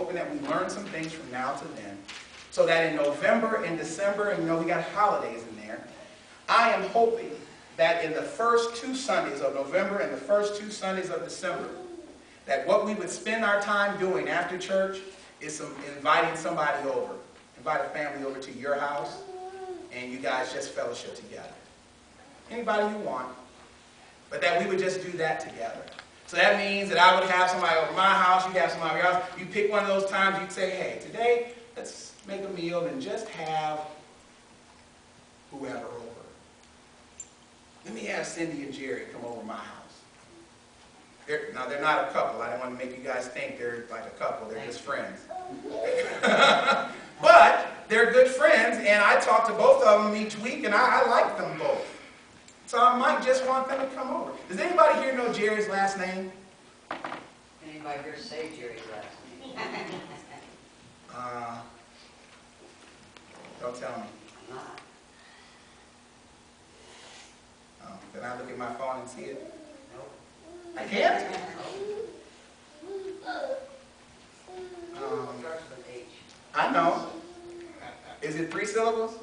hoping that we learn some things from now to then, so that in November and December, and we got holidays in there, I am hoping that in the first 2 Sundays of November and the first 2 Sundays of December, that what we would spend our time doing after church is inviting somebody over. Invite a family over to your house, and you guys just fellowship together. Anybody you want, but that we would just do that together. So that means that I would have somebody over my house, you have somebody over your house. You pick one of those times, you'd say, hey, today, let's make a meal and just have whoever over. Let me have Cindy and Jerry come over my house. Now, they're not a couple. I don't want to make you guys think they're like a couple. They're just friends. But they're good friends, and I talk to both of them each week, and I like them both. So I might just want them to come over. Does anybody here know Jerry's last name? Anybody here say Jerry's last name? Don't tell me. Oh, can I look at my phone and see it? Nope. I can't? Starts with H. I know. Is it 3 syllables?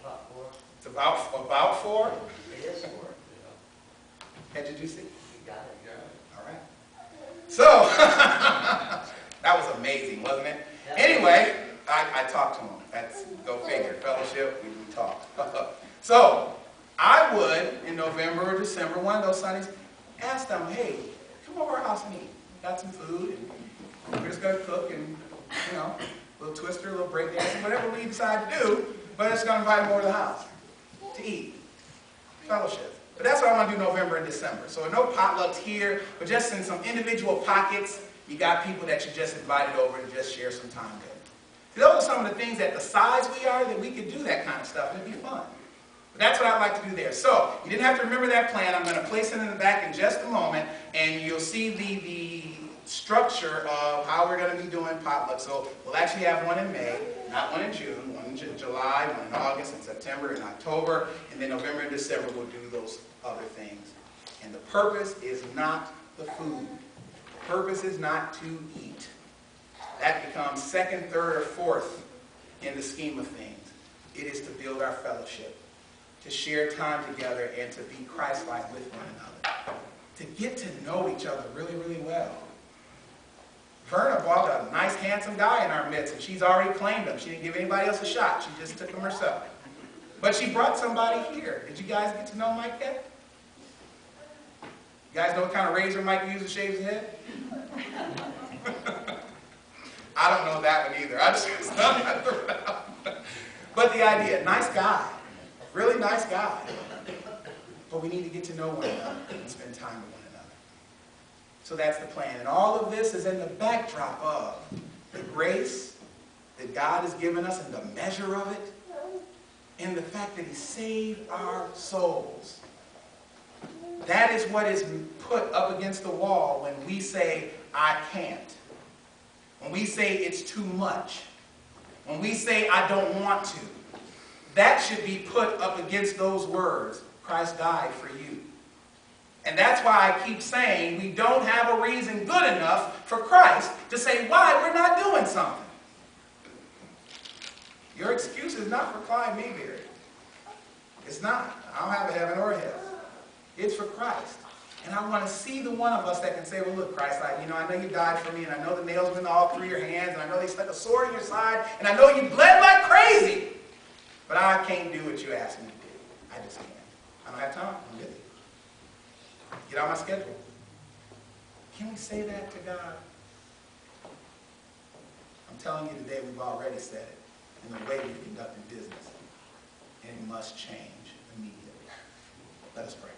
About 4. It's about 4? It is 4. Did you see? You got it. All right. So, that was amazing, wasn't it? Yeah. Anyway, I talked to him. That's, go figure, fellowship, we talk. So, I would, in November or December, one of those Sundays, ask them, hey, come over our house and eat. Got some food, and we're just going to cook, and, a little twister, a little break dance, whatever we decide to do, but it's going to invite them over to the house to eat, fellowship. But that's what I want to do November and December. So no potlucks here, but just in some individual pockets, you got people that you just invited over to just share some time with. See, those are some of the things at the size we are that we could do that kind of stuff, and it'd be fun. But that's what I'd like to do there. So, you didn't have to remember that plan. I'm going to place it in the back in just a moment, and you'll see the structure of how we're going to be doing potluck. So, we'll actually have one in May, not one in June, one in July, one in August, and September, and October, and then November and December we'll do those other things. And the purpose is not the food. The purpose is not to eat. That becomes second, third, or fourth in the scheme of things. It is to build our fellowship, to share time together, and to be Christ-like with one another, to get to know each other really, really well. Verna brought a nice, handsome guy in our midst, and she's already claimed him. She didn't give anybody else a shot. She just took him herself. But she brought somebody here. Did you guys get to know Mike yet? You guys know what kind of razor Mike uses to shave his head? I don't know that one either. I just thought that around. But the idea, nice guy. Really nice guy. But we need to get to know one another and spend time with one another. So that's the plan. And all of this is in the backdrop of the grace that God has given us and the measure of it, and the fact that He saved our souls. That is what is put up against the wall when we say, I can't. When we say it's too much. When we say I don't want to. That should be put up against those words. Christ died for you. And that's why I keep saying we don't have a reason good enough for Christ to say why we're not doing something. Your excuse is not for Clyde Mayberry. It's not. I don't have a heaven or hell. It's for Christ. And I want to see the one of us that can say, well, look, Christ, I know you died for me, and I know the nails went all through your hands, and I know they stuck a sword in your side, and I know you bled like crazy. But I can't do what you asked me to do. I just can't. I don't have time. I'm busy. Get out my schedule. Can we say that to God? I'm telling you today, we've already said it in the way we've conducted business. And it must change immediately. Let us pray.